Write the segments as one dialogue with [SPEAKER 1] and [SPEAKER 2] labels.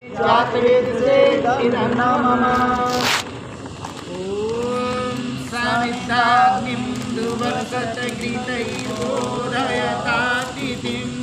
[SPEAKER 1] जातवेदसे इदं मम। ॐ समिद्धाग्निं दुवर्गतगृतैर्बोधयतातिथिम्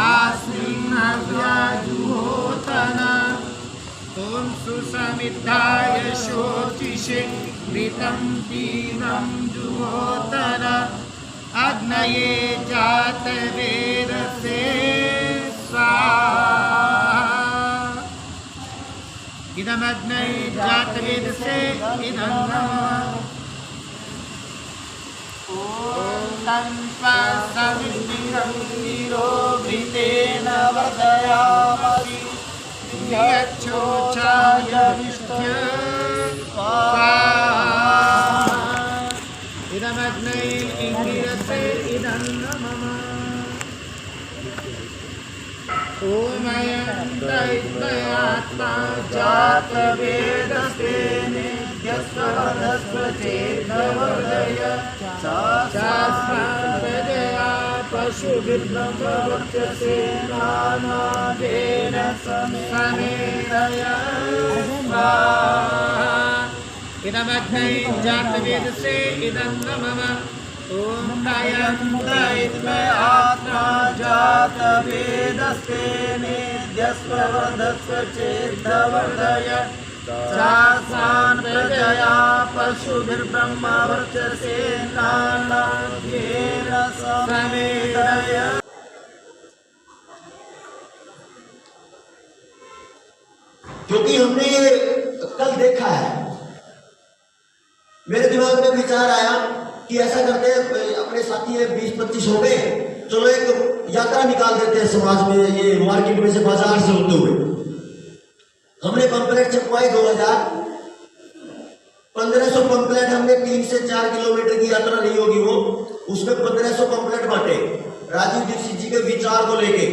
[SPEAKER 1] आस्मिन् हव्याजुहोतन। ॐ सुसमिद्धाय शोचिषे घृतं दीनं जुहोतन। अग्नये जातवेदसे स्वाहा। इदमग्नये जातवेदसे इदं नमः। ॐ तन्त्वासमिन्द्रियं नीरोघृतेन वर्धयामसि यच्छोचाय विष्ठ्य स्वाहा। इदमग्नये इन्द्रियसे इदं नमः। ॐ अयं दैत्यात्मा जातवेदसे नित्यस्वरदस्व चेद्वर्धय शास्त्रजया पशुभिर्ब्रह्मवर्चसे नानादेन समेतय स्वाहा। इदमग्नये जातवेदसे इदं नमः। ॐ अयं दैत्यात्मा जातवेदसे नित्यस्वरदस्व चेद्वर्धय शास्त्रान् प्रजया पशुभिर्ब्रह्मवर्चसे नानादेन समेतय।
[SPEAKER 2] क्योंकि हमने ये कल देखा है, मेरे दिमाग में विचार आया कि ऐसा करते हैं, अपने साथी 20-25 हो गए, चलो एक यात्रा निकाल देते हैं समाज में, ये मार्केट में से बाजार से होते हुए। हमने पंपलेट छपवाए 2000, 1500 पंपलेट हमने 3 से 4 किलोमीटर की यात्रा नहीं होगी वो, उसमें 1500 पंपलेट बांटे राजीव दीक्षित जी के विचार को लेके।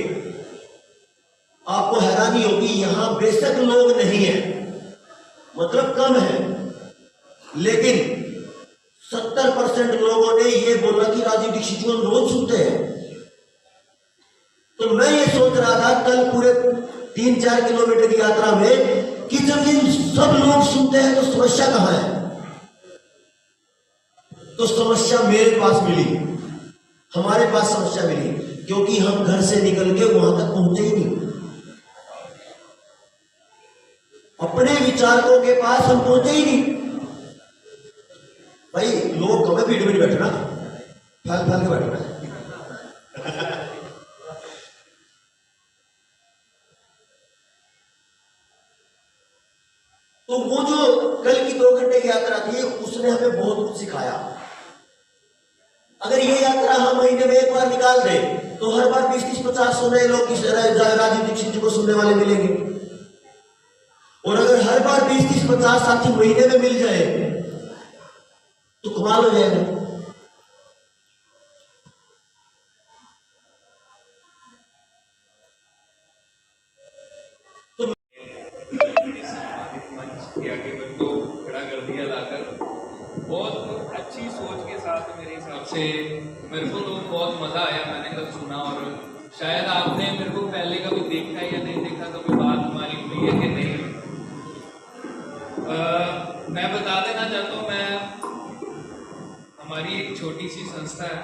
[SPEAKER 2] आपको हैरानी होगी, यहां बेशक लोग नहीं है, मतलब कम है, लेकिन 70% लोगों ने ये बोला कि राजीव दीक्षित जी को हम रोज सुनते हैं। तो मैं ये सोच रहा था कल पूरे 3-4 किलोमीटर की यात्रा में कि जब ये सब लोग सुनते हैं तो समस्या कहां है। तो समस्या मेरे पास मिली, हमारे पास समस्या मिली, क्योंकि हम घर से निकल के वहां तक पहुंचे ही नहीं। अपने विचारकों के पास हम पहुंचे ही नहीं। भाई लोग कभी भीड़ में बैठना, फैल फैल के बैठना। तो वो जो कल की 2 घंटे की यात्रा थी, उसने हमें बहुत कुछ सिखाया। अगर ये यात्रा हम महीने में एक बार निकाल दें तो हर बार 20-30-50 सुने लोग राजीव दीक्षित जी को सुनने वाले मिलेंगे। और अगर हर बार 20-30-50 साथी महीने में मिल जाए तो कमाल हो जाएगा।
[SPEAKER 3] तो खड़ा कर दिया लाकर, बहुत अच्छी सोच के साथ मेरे हिसाब से मेरे को तो बहुत मजा आया। मैंने कब सुना, और शायद आपने मेरे को पहले कभी देखा या नहीं देखा, कभी बात हमारी हुई है कि नहीं। मैं बता देना चाहता हूँ, मैं हमारी एक छोटी सी संस्था है,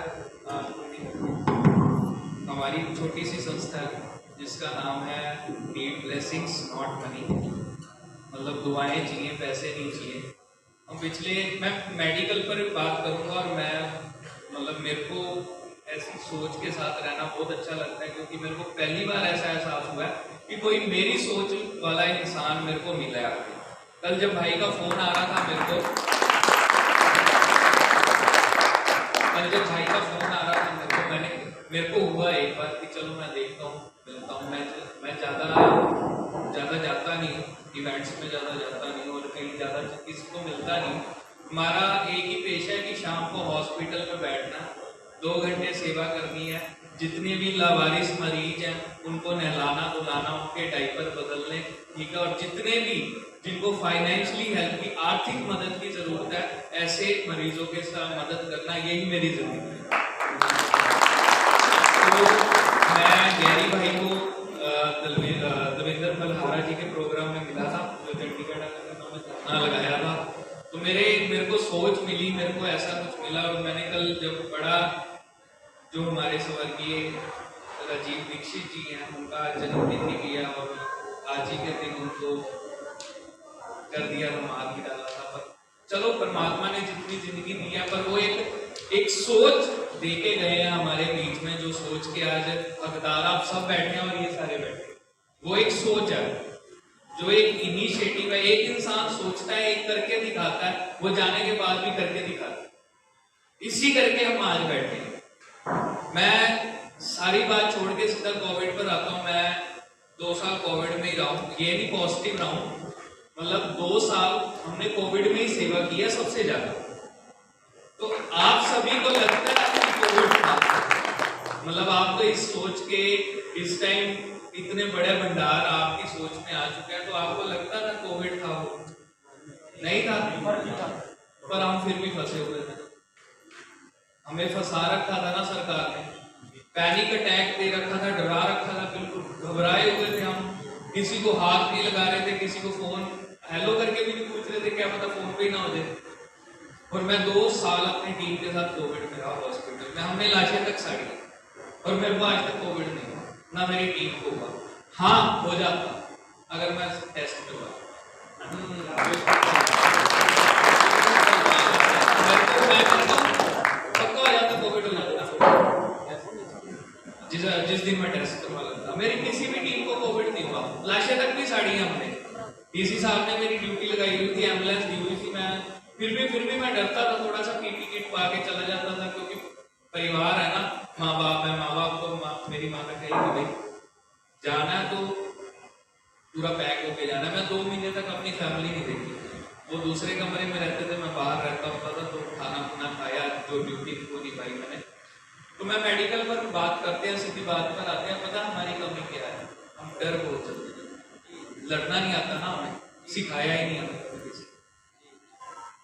[SPEAKER 3] हमारी एक छोटी सी संस्था है जिसका नाम है नीड ब्लेसिंग्स नॉट मनी, मतलब दुआएं चाहिए, पैसे नहीं चाहिए। हम मैं मेडिकल पर बात करूँगा, और मैं मतलब मेरे को ऐसी सोच के साथ रहना बहुत अच्छा लगता है, क्योंकि मेरे को पहली बार ऐसा एहसास हुआ है कि कोई मेरी सोच वाला इंसान मेरे को मिला है। कल जब भाई का फोन आ रहा था मेरे को, मेरे को हुआ एक बार कि चलो मैं देखता हूँ, मिलता हूँ। मैं ज़्यादा जाता नहीं हूँ, इवेंट्स में ज़्यादा जाता नहीं हूँ, और कहीं ज़्यादा किसी को मिलता नहीं। हमारा एक ही पेशा है कि शाम को हॉस्पिटल में बैठना, 2 घंटे सेवा करनी है। जितने भी लावारिस मरीज हैं उनको नहलाना धुलाना, उनके डायपर बदलने, ठीक है। और जितने भी जिनको फाइनेंशियली हेल्प की, आर्थिक मदद की जरूरत है, ऐसे मरीजों के साथ मदद करना, यही मेरी जिंदगी है। तो मैं गैरी भाई को दविंदर फलहार महाराज जी के प्रोग्राम में मिला था, जो चंडीगढ़ में लगाया था, तो मेरे को सोच मिली, मेरे को ऐसा कुछ मिला। और मैंने कल जब पढ़ा, जो हमारे स्वर्गीय राजीव दीक्षित जी हैं, उनका जन्मदिन भी किया और आज ही के दिन उनको कर दिया, मार भी डाला था। पर चलो, परमात्मा ने जितनी जिंदगी दी है, पर वो एक सोच दे के गए हैं हमारे बीच में, जो सोच के आज हकदार आप सब बैठे हैं और ये सारे बैठे। वो एक सोच है, जो एक इनिशिएटिव है। एक इंसान सोचता है, एक करके दिखाता है, वो जाने के बाद भी करके दिखाता है। इसी करके हम आज बैठे हैं। मैं सारी बात छोड़ के सीधा कोविड पर आता हूँ। मैं 2 साल कोविड में ही रहा हूँ, ये नहीं पॉजिटिव रहा हूँ, मतलब 2 साल हमने कोविड में ही सेवा की है सबसे ज्यादा। तो आप सभी को लगता है कि कोविड था, मतलब आप तो इस सोच के इस टाइम इतने बड़े भंडार आपकी सोच में आ चुके हैं, तो आपको लगता था कोविड था? वो नहीं था, पर हम फिर भी फंसे हुए थे। हमें फंसा रखा था ना सरकार ने, पैनिक अटैक दे रखा था, डरा रखा था, बिल्कुल घबराए हुए थे हम। किसी को हाथ नहीं लगा रहे थे, किसी को फोन हेलो करके भी नहीं पूछ रहे थे, क्या पता फोन पे ही ना हो जाए। और मैं 2 साल अपनी टीम के साथ कोविड में रहा हॉस्पिटल में, हमने लाशें तक साड़ी, और मेरे को आज तक कोविड नहीं हुआ, ना मेरी टीम को हुआ। हाँ, हो जाता अगर मैं टेस्ट में हुआ, पक्का हो जाता, कोविड हो जाता जिस दिन मैं टेस्ट करवा लेता। मेरी किसी भी टीम को कोविड नहीं हुआ, लाशें तक भी साड़ी हमने। डीसी साहब ने मेरी ड्यूटी लगाई हुई थी, एम्बुलेंस दी हुई थी, मैं फिर भी मैं डरता था, थोड़ा सा पीपी किट पा के चला जाता था, क्योंकि परिवार है ना, माँ बाप है, माँ बाप को मेरी माँ का कही कि भाई जाना है तो पूरा पैक होके जाना है। मैं 2 महीने तक अपनी फैमिली नहीं देखी, वो दूसरे कमरे में रहते थे, मैं बाहर रहता होता था, तो खाना खुना खाया, जो ड्यूटी थी वो निभाई मैंने। तो मैं मेडिकल पर बात करते हैं, सीधी बात पर आते हैं, पता हमारी कमी क्या है? हम डर बहुत जल्दी, लड़ना नहीं आता ना, हमें सिखाया ही नहीं हमें किसी।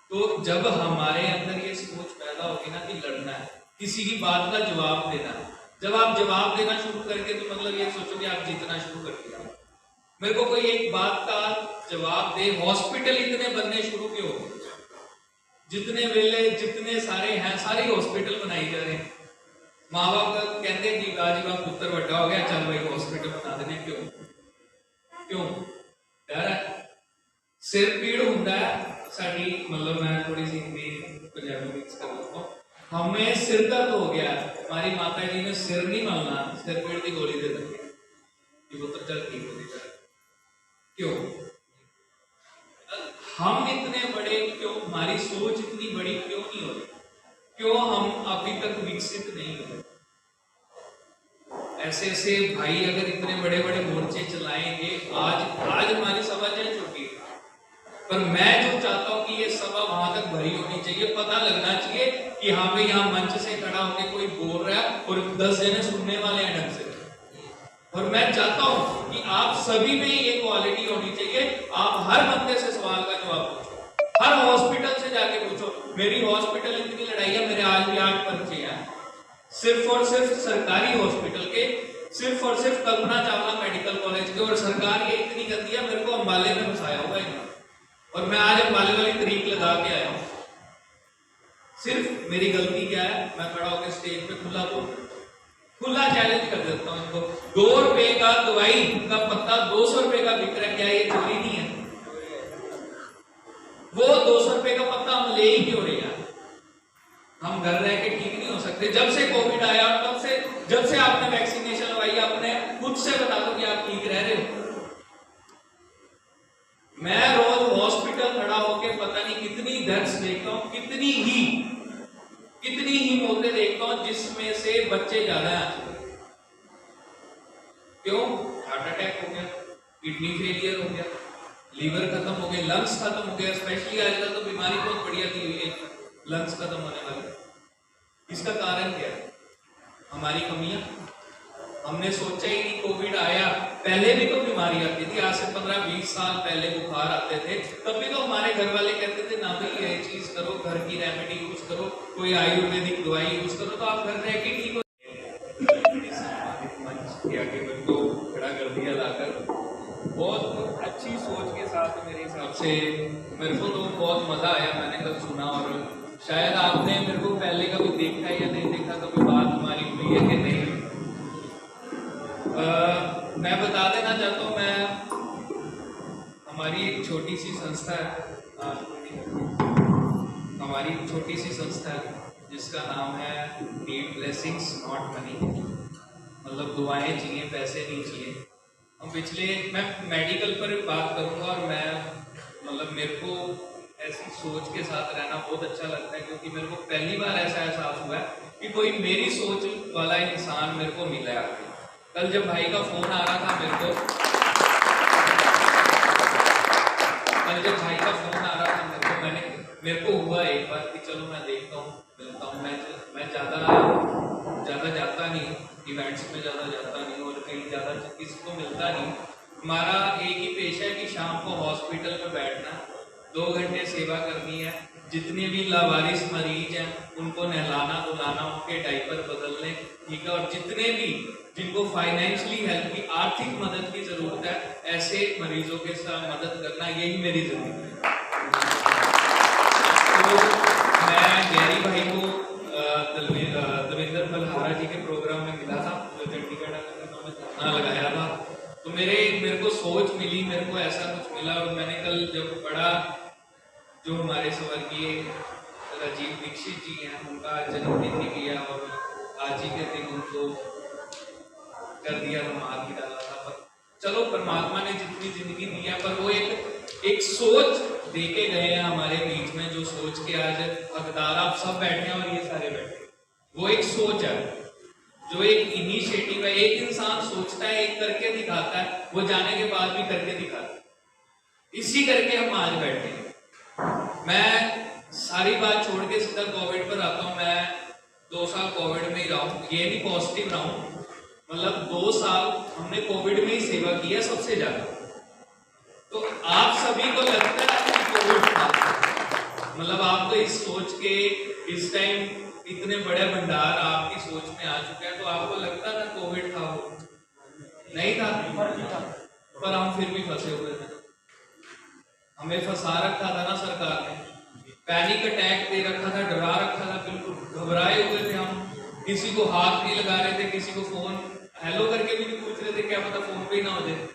[SPEAKER 3] तो जब हमारे अंदर ये सोच पैदा होगी ना कि लड़ना है, किसी की बात का जवाब देना है, जब आप जवाब देना शुरू करके, तो मतलब ये सोचो कि आप जीतना शुरू कर दिया। मेरे को कोई एक बात का जवाब दे, हॉस्पिटल इतने बनने शुरू क्यों हो गए? जितने वेले जितने सारे हैं, सारे हॉस्पिटल बनाई जा रहे हैं। माँ बाप का कहते हैं कि आज ही पुत्र बड़ा हो गया, चल भाई हॉस्पिटल बना देने। क्यों डर है? सिर पीड़ होता है साड़ी, मतलब मैं थोड़ी सी हिंदी पंजाबी मिक्स कर लेता हूँ। हमें सिर दर्द हो गया, हमारी माता जी ने सिर नहीं मलना, सिर पीड़ की गोली दे दी, पुत्र चल ठीक हो जाएगा। क्यों हम इतने बड़े, क्यों हमारी सोच इतनी बड़ी क्यों नहीं हो रही? क्यों हम अभी तक विकसित नहीं हुए? ऐसे भाई अगर इतने बड़े बड़े मोर्चे चलाएंगे, आज हमारी सभा चाहे छोटी है, पर मैं जो चाहता हूं कि ये सभा वहां तक भरी होनी चाहिए, पता लगना चाहिए कि हाँ भाई यहाँ मंच से खड़ा होकर कोई बोल रहा है और 10 जने सुनने वाले हैं ढंग से। और मैं चाहता हूं कि आप सभी में ये क्वालिटी होनी चाहिए, आप हर बंदे से सवाल का जवाब पूछो, हर हॉस्पिटल से जाके पूछो। मेरी हॉस्पिटल इतनी लड़ाई है, मेरे आज भी 8 पर्चे हैं, सिर्फ और सिर्फ सरकारी हॉस्पिटल के, सिर्फ और सिर्फ कल्पना चावला मेडिकल कॉलेज के। और सरकार ये इतनी गंदी है, मेरे को अंबाले में फंसाया हुआ है, और मैं आज अंबाले वाली तरीक लगा के आया हूँ। सिर्फ मेरी गलती क्या है? मैं खड़ा होकर स्टेज पे खुला चैलेंज कर देता हूँ इनको। 2 रुपए का दवाई का पत्ता 200 रुपए का बिक रहा है, क्या ये चोरी नहीं है? वो 200 रुपए का पत्ता हम ले ही क्यों रहे हैं? हम घर रह के ठीक नहीं हो सकते? जब से कोविड आया, तब से जब से आपने वैक्सीनेशन लगाई, आपने खुद से बता दो कि आप ठीक रह रहे हो। मैं रोज हॉस्पिटल खड़ा होकर पता नहीं कितनी डेथ्स देखता हूँ, कितनी ही मौतें देखता हूँ, जिसमें से बच्चे ज्यादा हैं। क्यों? हार्ट अटैक हो गया, किडनी फेलियर हो गया, लीवर खत्म हो गए, लंग्स खत्म हो गया। स्पेशली आजकल तो बीमारी बहुत बढ़िया दी हुई है, लंग्स खत्म होने वाले। इसका कारण क्या है? हमारी कमियां। हमने सोचा ही नहीं, कोविड आया, पहले भी तो बीमारी आती थी, आज से 15-20 साल पहले बुखार आते थे, तब भी तो हमारे घर वाले कहते थे ना भाई ये चीज करो, घर की रेमेडी यूज करो, कोई आयुर्वेदिक दवाई यूज करो, तो आप घर रह के ठीक हो। खड़ा कर दिया लाकर, बहुत अच्छी सोच के साथ मेरे हिसाब से मेरे को तो बहुत मज़ा आया। मैंने कल सुना और शायद आपने मेरे को पहले कभी देखा है या नहीं देखा, कभी बात हमारी हुई है कि नहीं। मैं बता देना चाहता हूँ, हमारी एक छोटी सी संस्था है, हमारी छोटी सी संस्था है जिसका नाम है नीड ब्लेसिंग्स नॉट मनी, मतलब दुआएं चाहिए, पैसे नहीं चाहिए। हम मैं मेडिकल पर बात करूंगा और मैं मतलब मेरे को ऐसी सोच के साथ रहना बहुत अच्छा लगता है, क्योंकि मेरे को पहली बार ऐसा एहसास हुआ है कि कोई मेरी सोच वाला इंसान मेरे को मिला है। कल जब भाई का फोन आ रहा था मेरे को, मेरे को हुआ एक बार कि चलो मैं देखता हूँ, मिलता हूँ। मैं ज़्यादा जाता नहीं, इवेंट्स में ज़्यादा जाता नहीं और कहीं ज़्यादा किसी को मिलता नहीं। हमारा एक ही पेशा है कि शाम को हॉस्पिटल में बैठना, 2 घंटे सेवा करनी है। जितने भी लावारिस मरीज हैं उनको नहलाना धुलाना, उनके डायपर बदलने, ठीक है। और जितने भी जिनको फाइनेंशियली हेल्प की, आर्थिक मदद की ज़रूरत है, ऐसे मरीजों के साथ मदद करना, यही मेरी ज़िंदगी है। तो मैं गैरी भाई को दविंदर फलहारा जी के प्रोग्राम में मिला था, जो चंडीगढ़ में लगाया था। तो मेरे को सोच मिली, मेरे को ऐसा कुछ मिला। और मैंने कल जब पढ़ा, जो हमारे स्वर्गीय राजीव दीक्षित जी हैं, उनका जन्मदिन किया और आज ही के दिन उनको कर दिया, मार भी डाला था। पर चलो, परमात्मा ने जितनी जिंदगी दी है, पर वो एक सोच दे के गए हैं हमारे बीच में, जो सोच के आज हकदार आप सब बैठे हैं और ये सारे बैठे। वो एक सोच है, जो एक इनिशिएटिव है। एक इंसान सोचता है, एक करके दिखाता है, वो जाने के बाद भी करके दिखाता है। इसी करके हम आज बैठे हैं। मैं सारी बात छोड़ के सीधा कोविड पर आता हूँ। मैं 2 साल कोविड में ही रहा हूँ, ये भी पॉजिटिव रहा हूँ। मतलब 2 साल हमने कोविड में ही सेवा की है सबसे ज्यादा। तो आप सभी को लगता है कि कोविड था, मतलब आप तो इस सोच के इस टाइम इतने बड़े भंडार आपकी सोच में आ चुके हैं, तो आपको लगता था कोविड था? वो नहीं था, पर हम फिर भी फंसे हुए थे। हमें फंसा रखा था ना सरकार ने, पैनिक अटैक दे रखा था, डरा रखा था, बिल्कुल घबराए हुए थे हम। किसी को हाथ नहीं लगा रहे थे, किसी को फोन हेलो करके भी नहीं पूछ रहे थे, क्या पता फोन पे ही ना हो जाए।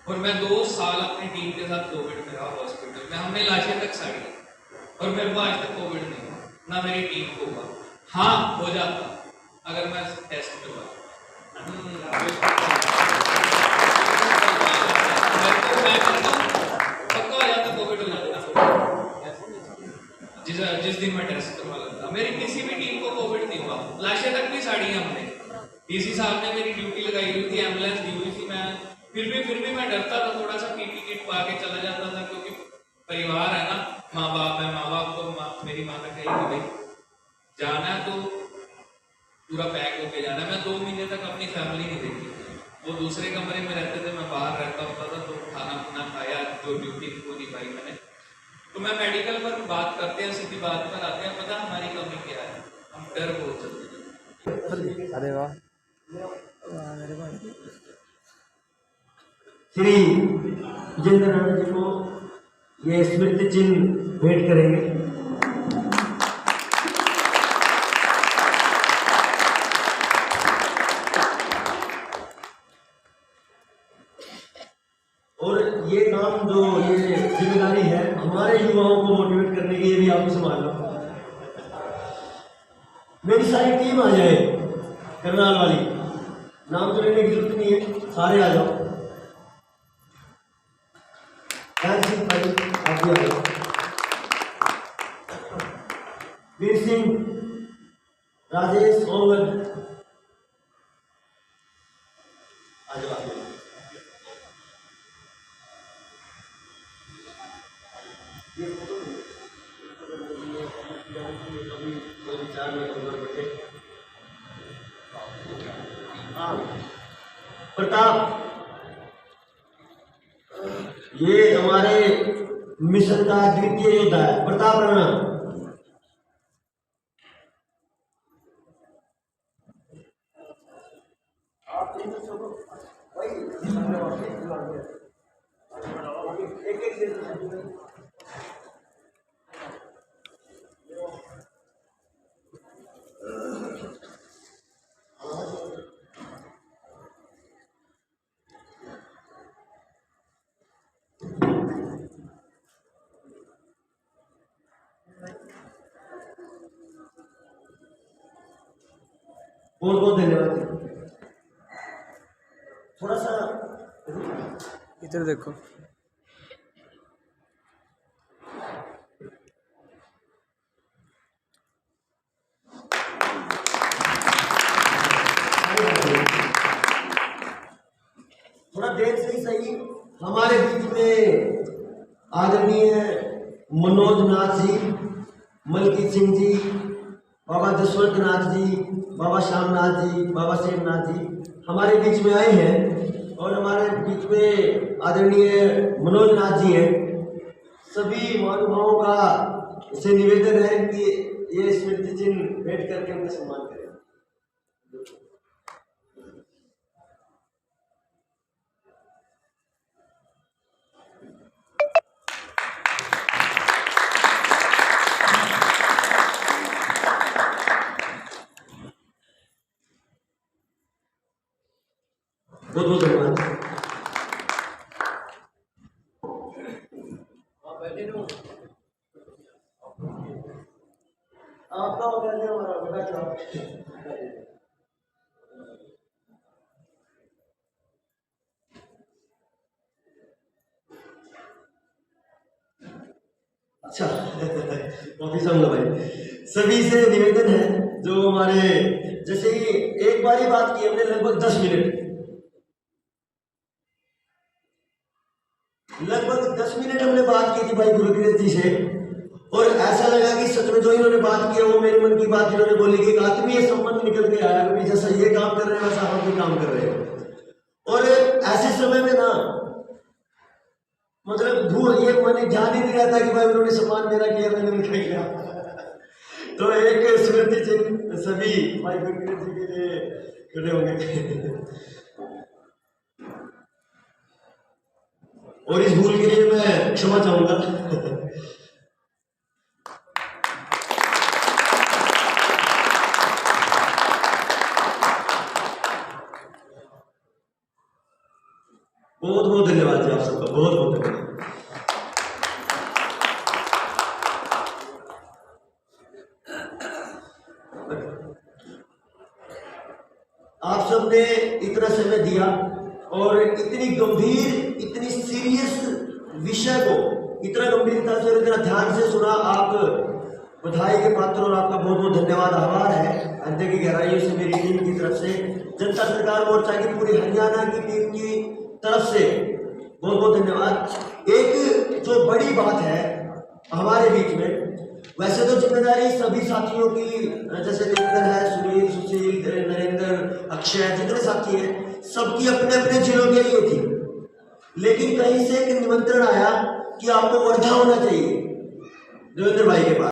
[SPEAKER 3] और मैं 2 साल अपनी टीम के साथ कोविड में रहा हॉस्पिटल में। हमने लाशें तक साड़ी और मेरे को आज तक कोविड नहीं हुआ, ना मेरी टीम को हुआ। हाँ, हो जाता अगर मैं टेस्ट करवा, पक्का हो जाता, कोविड हो जाता जिस दिन मैं टेस्ट करवा लेता। मेरी किसी भी टीम को कोविड नहीं हुआ, लाशें तक भी साड़ी हमने। डीसी साहब ने मेरी ड्यूटी लगाई हुई थी, एम्बुलेंस दी हुई थी। मैं फिर भी मैं डरता था थोड़ा सा, पीपी किट पा के चला जाता था, क्योंकि परिवार है ना, माँ बाप है। माँ बाप को मेरी माँ ने कही कि भाई जाना है तो पूरा पैक होके जाना है। मैं 2 महीने तक अपनी फैमिली नहीं देखी। वो दूसरे कमरे में रहते थे, मैं बाहर रहता होता था, तो खाना पीना खाया, जो ड्यूटी थी वो निभाई मैंने। तो मैं मेडिकल पर बात करते हैं, सीधी बात पर आते हैं। पता हमारी कमी क्या है? हम डर बहुत चलते हैं।
[SPEAKER 1] अरे वाह,
[SPEAKER 2] श्री विजेंद्र राणा जी को ये स्मृति चिन्ह भेंट करेंगे। और ये काम, जो ये जिम्मेदारी है, हमारे युवाओं को मोटिवेट करने की, ये भी आपको संभालना। मेरी सारी टीम आ जाए, करनाल वाली, नाम तो लेने की जरूरत नहीं है, सारे आ जाओ। भाई आप भी आ जाओ। वीर सिंह, राजेश, ओवर आ जाओ। प्रताप, ये हमारे मिशन का द्वितीय योद्धा है, प्रताप राणा। एक दे दो। बहुत बहुत धन्यवाद। थोड़ा सा
[SPEAKER 1] इधर देखो।
[SPEAKER 2] थोड़ा देर से ही सही हमारे बीच में आदरणीय मनोज नाथ जी, मलकीत सिंह जी, बाबा जसवंत नाथ जी, बाबा श्यामनाथ जी, बाबा शिवनाथ जी हमारे बीच में आए हैं और हमारे बीच में आदरणीय मनोज नाथ जी हैं। सभी महानुभावों का से निवेदन है कि ये स्मृति चिन्ह भेंट करके उनका सम्मान करें। बहुत बहुत धन्यवाद। आपका हो गया हमारा बेटा चुनाव। अच्छा काफी समझ भाई। सभी से निवेदन है जो हमारे जैसे ही एक बार ही बात की हमने लगभग 10 मिनट हमने बात की थी भाई गुरुकृत जी से और ऐसा लगा कि सच में जो इन्होंने बात की वो मेरे मन की बात इन्होंने बोली कि एक आत्मीय संबंध निकल के आया कि जैसा ये काम कर रहे हैं वैसा हम भी काम कर रहे हैं। और ऐसे समय में ना मतलब भूल ये मन ध्यान ही नहीं रहता कि भाई उन्होंने सम्मान मेरा किया मैंने उनका किया। तो एक स्मृति चिन्ह सभी भाई गुरुकृत जी के लिए खड़े होंगे और इस भूल के लिए मैं क्षमा चाहूंगा। बहुत बहुत धन्यवाद जी आप सबका, बहुत बहुत धन्यवाद। आप सबने इतना समय दिया और इतनी गंभीर इतनी सीरियस विषय को इतना गंभीरता से और इतना ध्यान से सुना। आप बधाई के पात्र और आपका बहुत बहुत धन्यवाद। आभार है हृदय की गहराइयों से मेरी टीम की तरफ से, जनता सरकार मोर्चा की पूरी हरियाणा की टीम की तरफ से बहुत बहुत धन्यवाद। एक जो बड़ी बात है हमारे बीच में, वैसे तो जिम्मेदारी सभी साथियों की जैसे निरंजन है, सुनील, सुशील, नरेंद्र, अक्षय जितने साथी हैं सबकी अपने अपने जिलों के लिए थी, लेकिन कहीं से एक निमंत्रण आया कि आपको वर्धा होना चाहिए देवेंद्र भाई के पास।